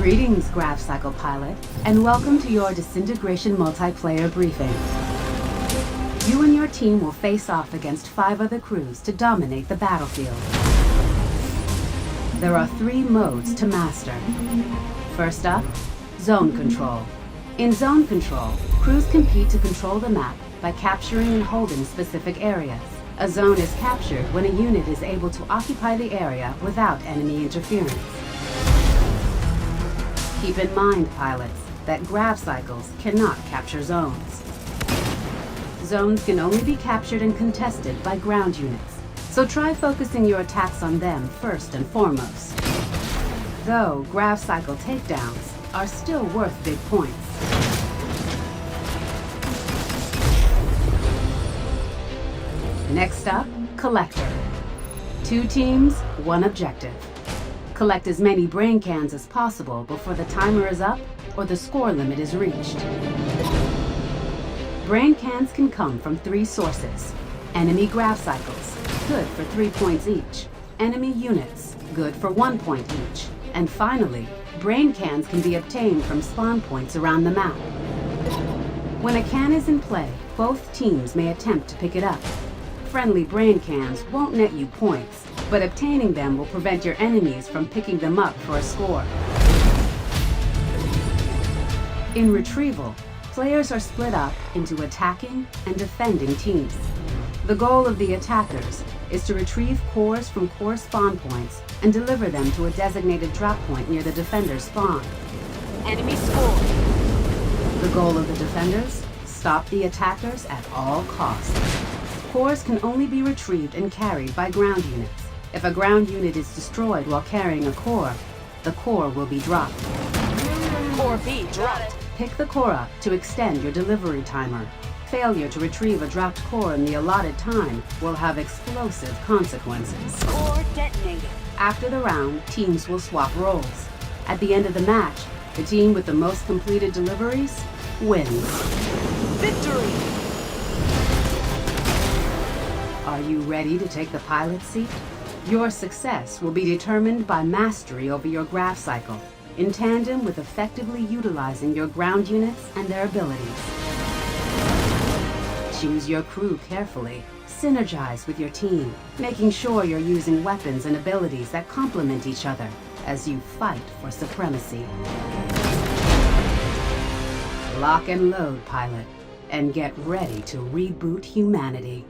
Greetings, Graph Cycle Pilot, and welcome to your Disintegration multiplayer briefing. You and your team will face off against 5 other crews to dominate the battlefield. There are 3 modes to master. First up, Zone Control. In Zone Control, crews compete to control the map by capturing and holding specific areas. A zone is captured when a unit is able to occupy the area without enemy interference. Keep in mind, pilots, that grav cycles cannot capture zones. Zones can only be captured and contested by ground units, so try focusing your attacks on them first and foremost. Though grav cycle takedowns are still worth big points. Next up, Collector. 2 teams, 1 objective. Collect as many brain cans as possible before the timer is up or the score limit is reached. Brain cans can come from 3 sources. Enemy grav cycles, good for 3 points each. Enemy units, good for 1 point each. And finally, brain cans can be obtained from spawn points around the map. When a can is in play, both teams may attempt to pick it up. Friendly brain cans won't net you points, but obtaining them will prevent your enemies from picking them up for a score. In Retrieval, players are split up into attacking and defending teams. The goal of the attackers is to retrieve cores from core spawn points and deliver them to a designated drop point near the defender's spawn. Enemy score. The goal of the defenders? Stop the attackers at all costs. Cores can only be retrieved and carried by ground units. If a ground unit is destroyed while carrying a core, the core will be dropped. Core B dropped. Pick the core up to extend your delivery timer. Failure to retrieve a dropped core in the allotted time will have explosive consequences. Core detonated. After the round, teams will swap roles. At the end of the match, the team with the most completed deliveries wins. Victory! Are you ready to take the pilot seat? Your success will be determined by mastery over your grav cycle, in tandem with effectively utilizing your ground units and their abilities. Choose your crew carefully. Synergize with your team, making sure you're using weapons and abilities that complement each other as you fight for supremacy. Lock and load, pilot, and get ready to reboot humanity.